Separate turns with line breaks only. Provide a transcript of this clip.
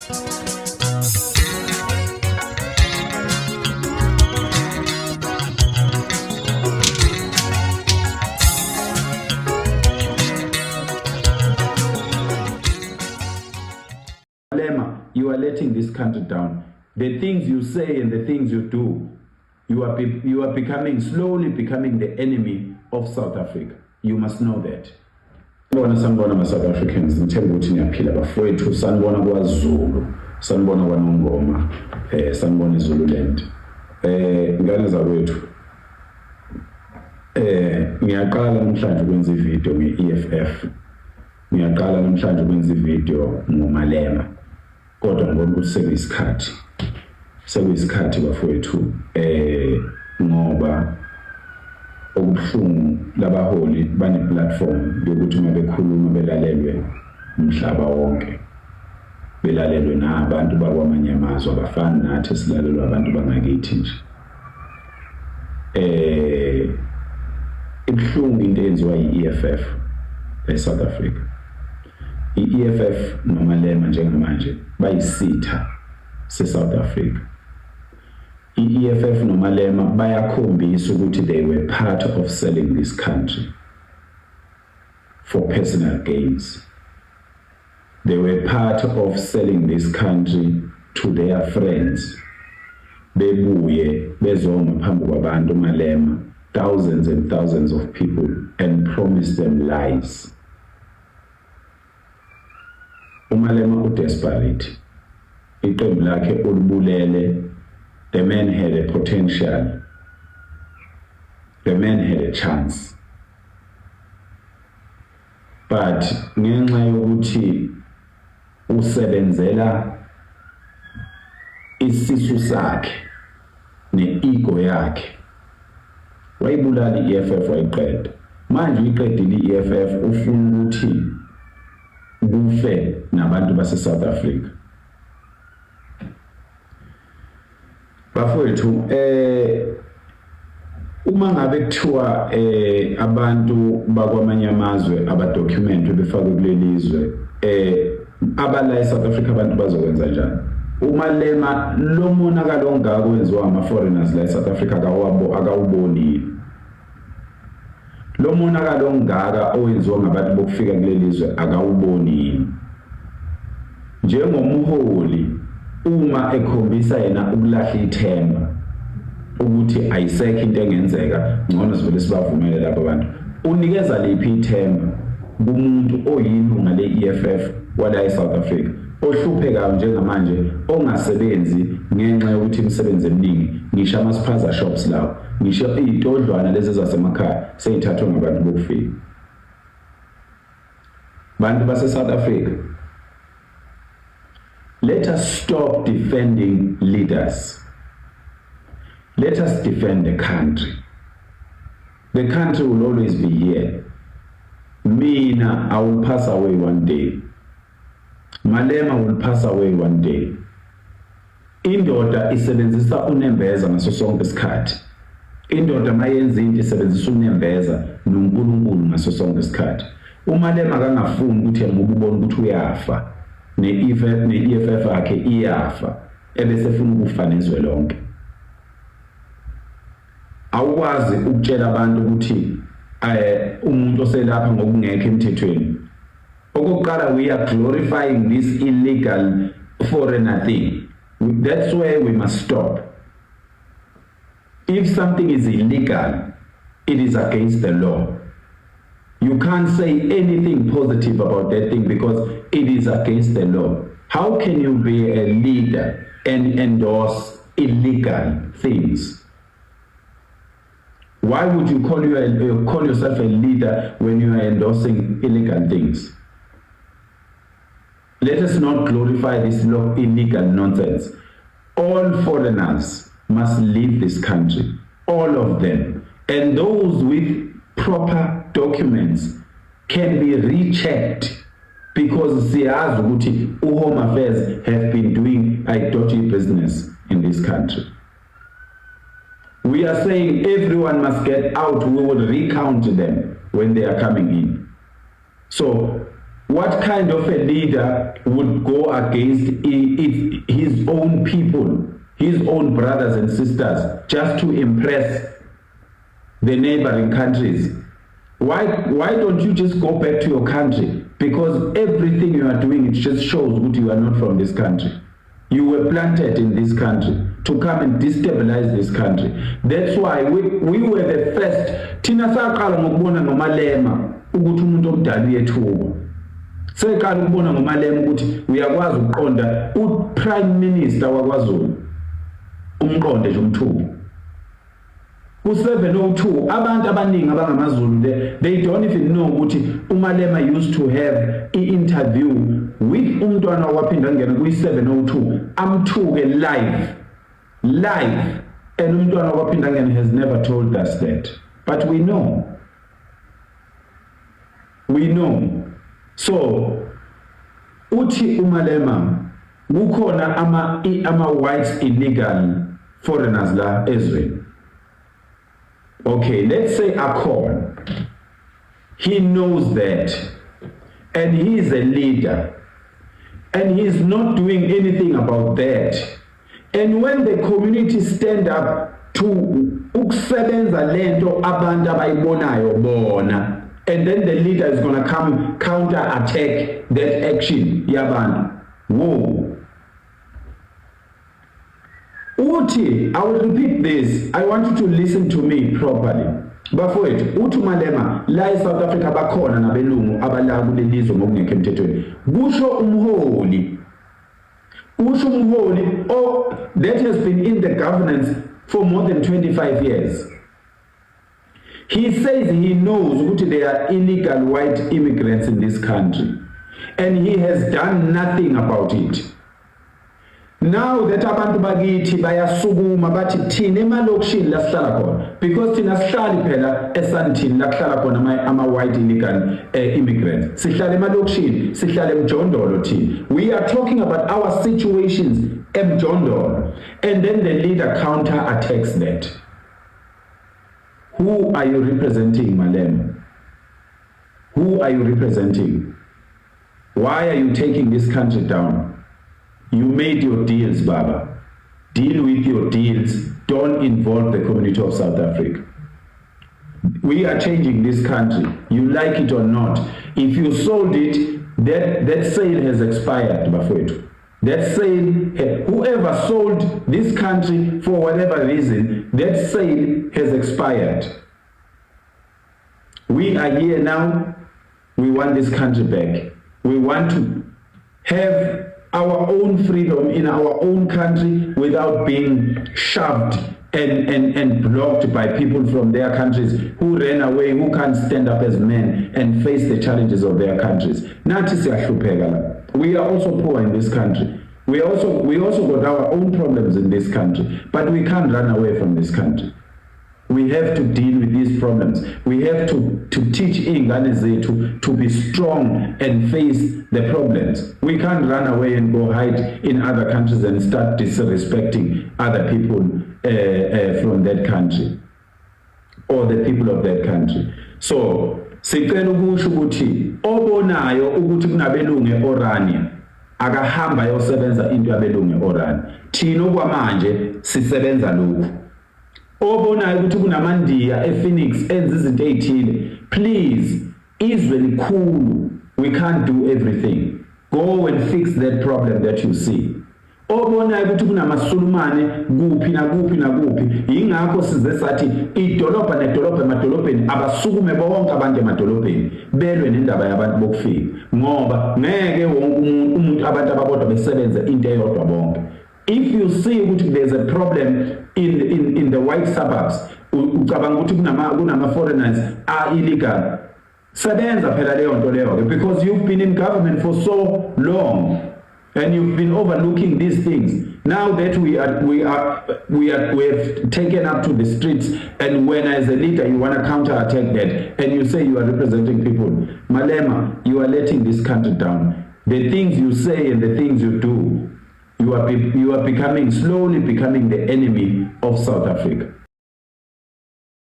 You are letting this country down. The things you say and the things you do, you are slowly becoming the enemy of South Africa. You must know that. Sanibona ma-South Africans, ngithemba ukuthi niyaphila bafowethu, sanibona kwaZulu, sanibona kwaNongoma, sanibona eZululand. Ngane zakwethu. Ngiyaqala namhlanje ukwenza ivideo nge-EFF. Ngiyaqala namhlanje ukwenza ivideo ngoMalema. Kodwa ngibona ukuthi sekuyisikhathi bafowethu ngoba okubuhlungu labaholi bane platform yokuthi uma bekhuluma belalelwe umhlaba wonke, belalelwe nabantu bakwamanye amazwe abafani nathi silalelwe abantu bangakithi nje. Ibuhlungu into eyenziwa yi-EFF eSouth Africa. I-EFF noMalema njengamanje bayisitha se-South Africa. I-EFF noMalema bayakhombisa ukuthi they were part of selling this country for personal gains. They were part of selling this country to their friends. Bebuye bezoma phambi kwabantu Malema, thousands and thousands of people, and promised them lies. uMalema desperate. Iqembu lakhe olubulele. The man had a potential. The man had a chance. But ngenxa yokuthi usebenzela isisu sakhe ne-ego yakhe, wayibulala i-EFF wayiqeda. Manje uyiqedile i-EFF ufuna ukuthi kufe nabantu base-South Africa. Bafowethu, uma ngabe kuthiwa abantu bakwamanye amazwe abadocument befakwe kuleli izwe, abala eSouth Africa abantu bazokwenza njani? uMalema lo monakalo ongaka wenziwa ama-foreigners la eSouth Africa akawubonile. Lo monakalo ongaka owenziwa ngabantu bokufika kuleli izwe akawubonile. Njengomholi uma ekhombisa yena ukulahla ithemba ukuthi ayisekho into engenzeka, ngcono sivele sibavumele lapha abantu, unikeza liphi ithemba kumuntu oyilunga le-EFF wala eSouth Africa ohlupheka njengamanje, ongasebenzi ngenxa yokuthi imisebenzi eminingi, ngisho ama-spaza shops lawo, ngisho iy'todlwana lezi zasemakhaya seyithathwa ngabantu bokufika. Bantu base-South Africa, let us stop defending leaders. Let us defend the country. The country will always be here. Mina, I will pass away one day. Malema will pass away one day. Indoda isebenzisa unembeza ngaso sonke isikhathi. Indoda mayenza into isebenzisa unembeza noNkulunkulu ngaso sonke isikhathi. uMalema akangafuni ukuthi ngoba ubona ukuthi uyafa, ne-EFF yakhe iyafa, ebese funa ukufa nezwe lonke. Awukwazi ukutshela abantu ukuthi umuntu oselapha ngokungekho emthethweni. Okokuqala, we are glorifying this illegal foreigner thing. That's where we must stop. If something is illegal, it is against the law. You can't say anything positive about that thing because it is against the law. How can you be a leader and endorse illegal things? Why would you call yourself a leader when you are endorsing illegal things? Let us not glorify this illegal nonsense. All foreigners must leave this country, all of them. And those with proper documents can be rechecked, because siyazi ukuthi Home Affairs have been doing a dodgy business in this country. We are saying everyone must get out. We will recount them when they are coming in. So What kind of a leader would go against his own people, his own brothers and sisters, just to impress the neighboring countries? Why don't you just go back to your country? Because everything you are doing, it just shows that you are not from this country. You were planted in this country to come and destabilize this country. That's why we were the first. Thina saqala ngokubona ngomalema ukuthi umuntu omdala uyethuka. Seqala ukubona ngomalema ukuthi uyakwazi ukuqonda uPrime Minister wakwaZulu. Umqonde nje umthuko. Ku702 abantu abaningi abangamaZulu they don't even know ukuthi uMalema used to have an interview with umntwana owaphinda ngena kuyi702 amthuke live and umntwana owaphinda ngena has never told us that, but we know so uthi uMalema kukhona ama whites illegal foreigners la ezweni. Okay, let's say Akon. He knows that, and he is a leader, and he is not doing anything about that. And when the community stand up to ukusebenza lento abantu abayibonayo bona, and then the leader is going to come counter attack that action yabantu. Whoa. Uthi, I will repeat this. I want you to listen to me properly. Bafowethu, uthi uMalema la eSouth Africa bakhona nabelungu abala kulelizwe ngokungekho emthethweni. Kusho umholi that has been in the governance for more than 25 years. He says he knows ukuthi there are illegal white immigrants in this country, and he has done nothing about it. Now that abantu bakithi bayasukuma bathi thina emalokishini la sihlala khona, because thina sihlali phela eSandton la kuhlala khona ama white illegal immigrants, sihlala emalokishini, sihlala eMjondolo thina. We are talking about our situations eMjondolo, and then the leader counter attacks that. Who are you representing, Malema? Who are you representing? Why are you taking this country down? You made your deals, Baba. Deal with your deals. Don't involve the community of South Africa. We are changing this country. You like it or not. If you sold it, that sale has expired, Bafowethu. That sale, whoever sold this country for whatever reason, that sale has expired. We are here now. We want this country back. We want to have our own freedom in our own country without being shoved and blocked by people from their countries who ran away, who can't stand up as men and face the challenges of their countries. We are also poor in this country. We also got our own problems in this country, but we can't run away from this country. We have to deal with these problems. We have to teach ingane zethu to be strong and face the problems. We can't run away and go hide in other countries and start disrespecting other people from that country or the people of that country. So, sicela ukusho ukuthi obonayo ukuthi kunabelungu eOrania akahamba yosebenza into yabelungu eOrania. Thina okwamanje sisebenza lokho. Obonayo ukuthi kunamandiya ePhoenix enza izinto ezithile, please, izwe likhulu, we can't do everything. Go and fix that problem that you see. Obonayo ukuthi kunamasulumane kuphi nakuphi, ingakho size sathi idolobha nedolobha emadolobheni abasukume bonke abantu emadolobheni belwe nendaba yabantu bokufika, ngoba ngeke wonke umuntu abantu ababodwa besebenza into eyodwa bonke. If you see ukuthi there's a problem in the white suburbs, ucabanga ukuthi kunama foreigners are illegal, sebenza phela leyo nto leyo, because you've been in government for so long and you've been overlooking these things. Now that we have taken up to the streets, and when as a leader you want to counter attack that and you say you are representing people, Malema, you are letting this country down. The things you say and the things you do, you are slowly becoming the enemy of South Africa.